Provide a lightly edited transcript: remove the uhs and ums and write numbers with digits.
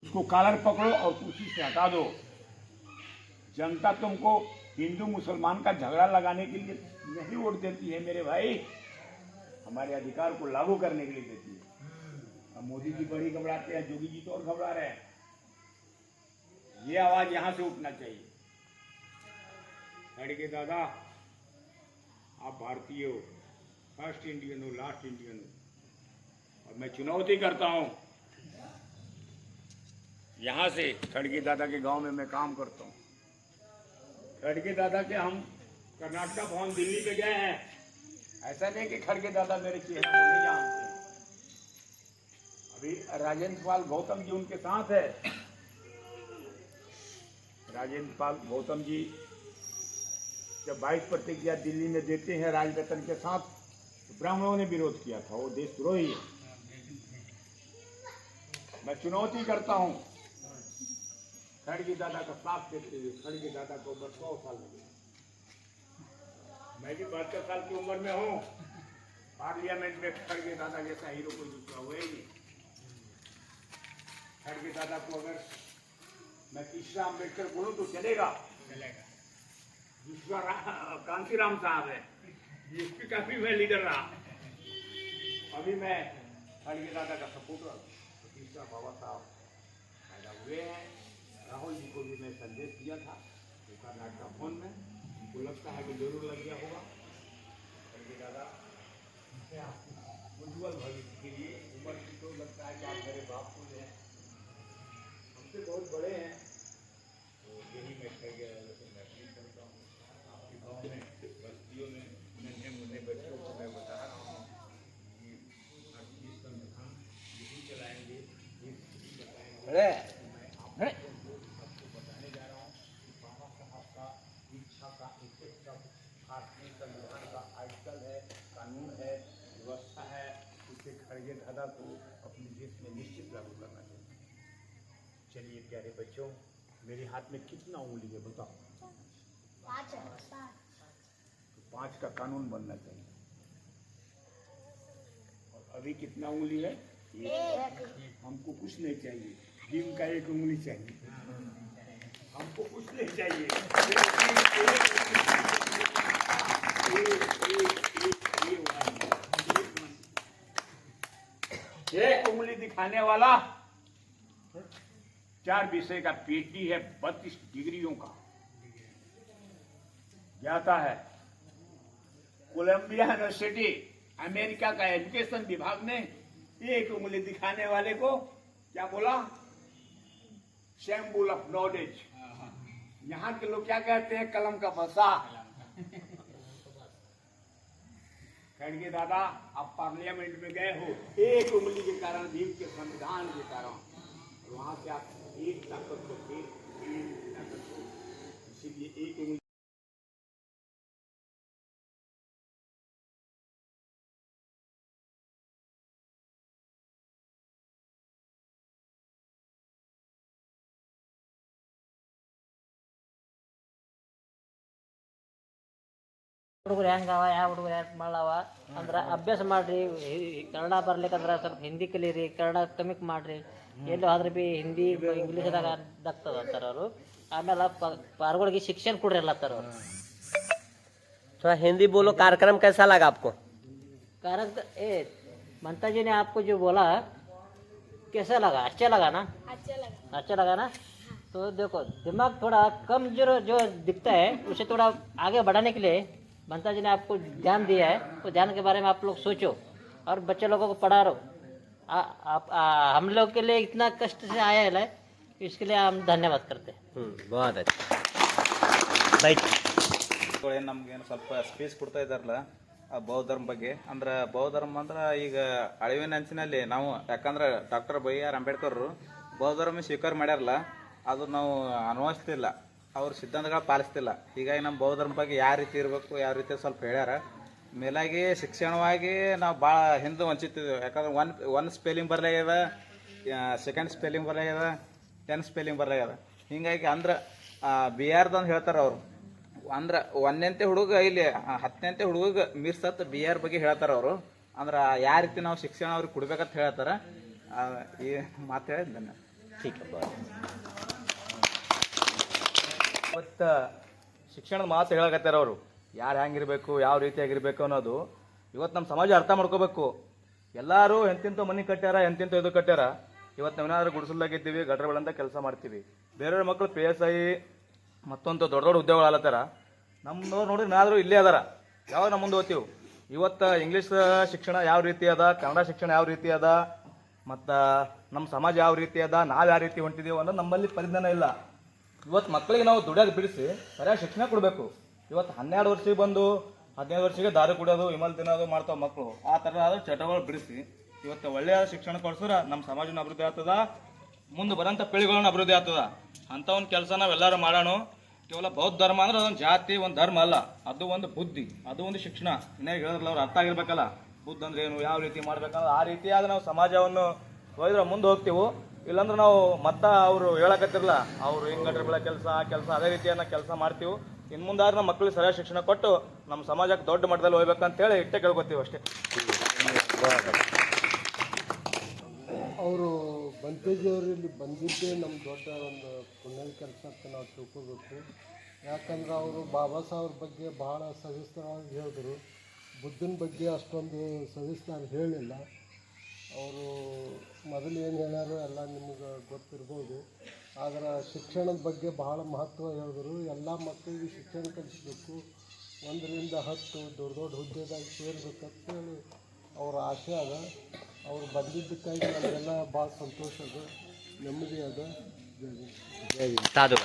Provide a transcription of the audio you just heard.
उसको कॉलर पकड़ो और कुर्सी से हटा दो। जनता तुमको हिंदू मुसलमान का झगड़ा लगाने के लिए नहीं वोट देती है मेरे भाई, हमारे अधिकार को लागू करने के लिए देती है। अब मोदी जी बड़ी घबराते हैं, जोगी जी तो और घबरा रहे हैं। ये आवाज यहां से उठना चाहिए। खड़गे दादा, आप भारतीय हो, फर्स्ट इंडियन हो, लास्ट इंडियन हो, और मैं चुनौती करता हूं यहां से। खड़गे दादा के गांव में मैं काम करता हूं। खड़गे दादा के हम कर्नाटका भवन दिल्ली पे गए हैं। ऐसा नहीं कि खड़गे दादा मेरे चेहरे को नहीं जानते। अभी राजेंद्र पाल गौतम जी उनके साथ है। राजेंद्र पाल गौतम जी जब 22 प्रतिज्ञा दिल्ली में देते हैं राजरत्न के साथ, तो ब्राह्मणों ने विरोध किया था, वो देशद्रोही है। मैं चुनौती करता हूं खड़गे दादा का साथ देते हुए। खड़गे दादा को उम्र 100 साल हो गई, मैं भी 72 साल की उम्र में हूं। पार्लियामेंट में खड़गे दादा जैसा हीरो कोई दूसरा हुआ ही नहीं। खड़गे दादा को अगर मैं तीसरा अम्बेडकर बोलूं तो चलेगा? दूसरा कांसीराम साहब है, जिसकी का भी मैं लीडर रहा। अभी मैं खड़गे दादा का सपोर्टर हूं। तो तीसरा बाबा साहब पैदा हुए हैं। राहुल जी को भी मैं संदेश दिया था तो कर्नाटक भवन में, उनको लगता है कि जरूर लग गया होगा। खड़गे दादा उज्ज्वल भविष्य के लिए उम्र की तो लगता है कि आप मेरे बाप को हैं, हमसे बहुत बड़े हैं। तो यही मैं खड़गे दादा से महसूस करता हूँ। आपके गाँव में बस्तियों में नन्हे मुन्ने बच्चों को मैं बता रहा हूँ कि इस संविधान यही चलाएंगे, यही बताएंगे। आपको बताने जा रहा हूँ कि बाबा साहब का इच्छा का एक शब्द भारतीय संविधान का आर्टिकल है, कानून है, व्यवस्था है, उसे खड़गे दादा को अपने देश में निश्चित लागू करना चाहिए। चलिए प्यारे बच्चों, मेरे हाथ में कितना उंगली है बताओ? 5 है। तो 5 का कानून बनना चाहिए। और अभी कितना उंगली है? 1। हमको कुछ नहीं चाहिए, भीम का 1 उंगली चाहिए। हमको कुछ नहीं चाहिए, एक उंगली दिखाने वाला 4 विषय का पीएचडी है, 32 डिग्रियों का जाता है। कोलंबिया यूनिवर्सिटी अमेरिका का एजुकेशन विभाग ने एक उंगली दिखाने वाले को क्या बोला? शैम्बुल ऑफ नॉलेज। यहाँ के लोग क्या कहते हैं? कलम का बसा। खड़गे दादा, आप पार्लियामेंट में गए हो एक उंगली के कारण, भीम के संविधान के कारण, वहां से आप एक ताकत को थे, इसीलिए एक उंगली। ಹುಡುಗರು ಹೆಂಗವ, ಯಾವ ಹುಡುಗರು ಹೆಂಗೆ ಮಾಡವ ಅಂದ್ರೆ ಅಭ್ಯಾಸ ಮಾಡಿರಿ. ಕನ್ನಡ ಬರ್ಲಿಕ್ಕಂದ್ರೆ ಸ್ವಲ್ಪ ಹಿಂದಿ ಕಲೀರಿ, ಕನ್ನಡ ಕಮ್ಮಿ ಮಾಡಿರಿ. ಎಲ್ಲಿ ಹೋದ್ರೆ ಭೀ ಹಿಂದಿ ಇಂಗ್ಲೀಷ್ದಾಗ ಆಗ್ತದ ಅಂತಾರೆ ಅವರು. ಆಮೇಲೆ ಪಾರ್ಗಳಿಗೆ ಶಿಕ್ಷಣ ಕೊಡ್ರಿ ಅಲ್ಲತ್ತಾರ ಅವರು. थोड़ा हिंदी बोलो। कार्यक्रम कैसा लगा आपको? ममता जी ने आपको जो बोला कैसा लगा? अच्छा लगा ना? अच्छा लगा ना? तो देखो, दिमाग थोड़ा कम जो दिखता है उसे थोड़ा आगे बढ़ाने के लिए ममता जी ने आपको ध्यान दिया है। तो ध्यान के बारे में आप लोग सोचो और बच्चे लोगों को पढ़ा रहो। हम लोग के लिए इतना कष्ट से आया है, इसके लिए हम धन्यवाद करते हैं। बहुत अच्छा भाई। ನಮ್ಗೇನು ಸ್ವಲ್ಪ ಸ್ಪೀಚ್ ಕೊಡ್ತಾ ಇದ್ದಾರಲ್ಲ ಬೌದ್ಧ ಧರ್ಮ ಬಗ್ಗೆ. ಅಂದ್ರೆ ಬೌದ್ಧ ಧರ್ಮ ಅಂದ್ರೆ ಈಗ ಅಳಿವಿನ ಅಂಚಿನಲ್ಲಿ ನಾವು, ಯಾಕಂದ್ರೆ ಡಾಕ್ಟರ್ BR ಅಂಬೇಡ್ಕರ್ ಬೌದ್ಧ ಧರ್ಮ ಸ್ವೀಕಾರ ಮಾಡ್ಯಾರಲ್ಲ, ಅದು ನಾವು ಅನುಭವಿಸ್ತಿಲ್ಲ, ಅವ್ರ ಸಿದ್ಧಾಂತಗಳು ಪಾಲಿಸ್ತಿಲ್ಲ. ಹೀಗಾಗಿ ನಮ್ಮ ಬೌದ್ಧ ಧರ್ಮ ಬಗ್ಗೆ ಯಾವ ರೀತಿ ಇರಬೇಕು, ಯಾವ ರೀತಿ ಸ್ವಲ್ಪ ಹೇಳ್ಯಾರ. ಮೇಲಾಗಿ ಶಿಕ್ಷಣವಾಗಿ ನಾವು ಭಾಳ ಹಿಂದೆ ವಂಚಿತಿದ್ದೇವೆ. ಯಾಕಂದ್ರೆ ಒನ್ ಸ್ಪೆಲ್ಲಿಂಗ್ ಬರಲಾಗ್ಯದ, ಸೆಕೆಂಡ್ ಸ್ಪೆಲ್ಲಿಂಗ್ ಬರಲಾಗ್ಯದ, 10 ಸ್ಪೆಲ್ಲಿಂಗ್ ಬರಲಾಗ್ಯದ. ಹಿಂಗಾಗಿ ಅಂದ್ರೆ BR ಅಂತ ಹೇಳ್ತಾರೆ ಅವರು. ಅಂದ್ರೆ 1ನೇ ಹುಡುಗ ಇಲ್ಲಿ 10ನೇ ಹುಡುಗ ಮೀರ್ಸತ್ BR ಬಗ್ಗೆ ಹೇಳ್ತಾರೆ ಅವರು. ಅಂದ್ರೆ ಯಾವ ರೀತಿ ನಾವು ಶಿಕ್ಷಣ ಅವ್ರಿಗೆ ಕೊಡ್ಬೇಕಂತ ಹೇಳ್ತಾರೆ. ಈ ಮಾತು ಹೇಳಿದ್ದೇನೆ. ठीक है बहुत ಇವತ್ತು ಶಿಕ್ಷಣದ ಮಾತು ಹೇಳಕತ್ತಾರ ಅವರು ಯಾರು ಹೆಂಗಿರ್ಬೇಕು ಯಾವ ರೀತಿಯಾಗಿರ್ಬೇಕು ಅನ್ನೋದು ಇವತ್ತು ನಮ್ಮ ಸಮಾಜ ಅರ್ಥ ಮಾಡ್ಕೋಬೇಕು. ಎಲ್ಲರೂ ಎಂತಿಂತ ಮನೆ ಕಟ್ಟ್ಯಾರ ಎಂತಿಂತ ಇದು ಕಟ್ಟ್ಯಾರ. ಇವತ್ತು ನಾವೇನಾದ್ರೂ ಗುಡಿಸಲ್ದಾಗಿದ್ದೀವಿ ಗಟ್ರಗಳಂತ ಕೆಲಸ ಮಾಡ್ತೀವಿ. ಬೇರೆಯವ್ರ ಮಕ್ಕಳು PSI ಮತ್ತೊಂದು ದೊಡ್ಡ ದೊಡ್ಡ ಉದ್ಯೋಗಗಳು ಆಲತ್ತಾರ. ನಮ್ಮವ್ರು ನೋಡಿದ್ರೆ ನಾದರೂ ಇಲ್ಲೇ ಅದಾರ. ಯಾವಾಗ ನಮ್ಮ ಮುಂದೆ ಓದ್ತೀವಿ. ಇವತ್ತು ಇಂಗ್ಲೀಷ್ ಶಿಕ್ಷಣ ಯಾವ ರೀತಿ ಅದ, ಕನ್ನಡ ಶಿಕ್ಷಣ ಯಾವ ರೀತಿ ಅದ, ಮತ್ತು ನಮ್ಮ ಸಮಾಜ ಯಾವ ರೀತಿ ಅದ, ನಾವು ಯಾವ ರೀತಿ ಹೊಂಟಿದ್ದೀವಿ ಅನ್ನೋದು ನಮ್ಮಲ್ಲಿ ಪರಿಜ್ಞಾನ ಇಲ್ಲ. ಇವತ್ತು ಮಕ್ಕಳಿಗೆ ನಾವು ದುಡಿಯೋದು ಬಿಡಿಸಿ ಸರಿಯಾಗಿ ಶಿಕ್ಷಣ ಕೊಡಬೇಕು. ಇವತ್ತು 12 ವರ್ಷಕ್ಕೆ ಬಂದು 15 ವರ್ಷಕ್ಕೆ ದಾರು ಕುಡಿಯೋದು ವಿಮಲ್ ತಿನ್ನೋದು ಮಾಡ್ತಾವೆ ಮಕ್ಕಳು. ಆ ಥರದ ಚಟಗಳು ಬಿಡಿಸಿ ಇವತ್ತು ಒಳ್ಳೆಯ ಶಿಕ್ಷಣ ಕೊಡ್ಸಿದ್ರೆ ನಮ್ಮ ಸಮಾಜನ ಅಭಿವೃದ್ಧಿ ಆಗ್ತದ, ಮುಂದೆ ಬರೋಂಥ ಪೀಳಿಗೆಗಳನ್ನ ಅಭಿವೃದ್ಧಿ ಆಗ್ತದ. ಅಂಥ ಒಂದು ಕೆಲಸ ನಾವೆಲ್ಲರೂ ಮಾಡೋಣ. ಕೇವಲ ಬೌದ್ಧ ಧರ್ಮ ಅಂದ್ರೆ ಅದೊಂದು ಜಾತಿ, ಒಂದು ಧರ್ಮ ಅಲ್ಲ, ಅದು ಒಂದು ಬುದ್ಧಿ, ಅದು ಒಂದು ಶಿಕ್ಷಣ. ಇನ್ನೇನು ಹೇಳಿದ್ರಲ್ಲ ಅವ್ರು ಅರ್ಥ ಆಗಿರ್ಬೇಕಲ್ಲ ಬುದ್ಧ ಅಂದ್ರೆ ಏನು, ಯಾವ ರೀತಿ ಮಾಡ್ಬೇಕಂದ್ರೆ ಆ ರೀತಿಯಾದ ನಾವು ಸಮಾಜವನ್ನು ಹೋದ್ರೆ ಮುಂದೆ ಹೋಗ್ತೀವಿ. ಇಲ್ಲಾಂದ್ರೆ ನಾವು ಅವರು ಹೇಳಕತ್ತಿರಲ್ಲ ಅವ್ರು ಹಿಂಗಟ್ರ ಬೆಳೆ ಕೆಲಸ ಅದೇ ರೀತಿಯನ್ನ ಕೆಲಸ ಮಾಡ್ತೀವಿ. ಇನ್ನು ಮುಂದಾದ್ರೆ ನಮ್ಮ ಮಕ್ಕಳಿಗೆ ಸರಿಯಾದ ಶಿಕ್ಷಣ ಕೊಟ್ಟು ನಮ್ಮ ಸಮಾಜಕ್ಕೆ ದೊಡ್ಡ ಮಟ್ಟದಲ್ಲಿ ಹೋಗ್ಬೇಕಂತೇಳಿ ಇಷ್ಟೇ ಕೇಳ್ಕೊತೀವಿ ಅಷ್ಟೇ. ಅವರು ಬಂತೇಜಿಯವರು ಇಲ್ಲಿ ಬಂದಿದ್ದೇ ನಮ್ಮ ದೊಡ್ಡ ಒಂದು ಪುಣ್ಯದ ಕೆಲಸ ಅಂತ ನಾವು ತಿಳ್ಕೋಬೇಕು. ಯಾಕಂದ್ರೆ ಅವರು ಬಾಬಾ ಸಾಹೇಬ್ರ ಬಗ್ಗೆ ಭಾಳ ಸವಿಸ್ತಾರವಾಗಿ ಹೇಳಿದ್ರು. ಬುದ್ಧನ ಬಗ್ಗೆ ಅಷ್ಟೊಂದು ಸವಿಸ್ತಾರ ಹೇಳಿಲ್ಲ. ಅವರು ಮೊದಲು ಏನು ಹೇಳ್ಯಾರೋ ಎಲ್ಲ ನಿಮಗೆ ಗೊತ್ತಿರ್ಬೋದು. ಆದರೆ ಶಿಕ್ಷಣದ ಬಗ್ಗೆ ಭಾಳ ಮಹತ್ವ ಹೇಳಿದ್ರು. ಎಲ್ಲ ಮಕ್ಕಳಿಗೆ ಶಿಕ್ಷಣ ಕಲಿಸ್ಬೇಕು, 1ರಿಂದ 10 ದೊಡ್ಡ ದೊಡ್ಡ ಹುದ್ದೆದಾಗ ಸೇರ್ಬೇಕಂತೇಳಿ ಅವ್ರ ಆಸೆ ಅದ. ಅವ್ರು ಬಂದಿದ್ದಕ್ಕಾಗಿ ನಮಗೆಲ್ಲ ಭಾಳ ಸಂತೋಷ ಅದ, ನೆಮ್ಮದಿ ಅದ. साधु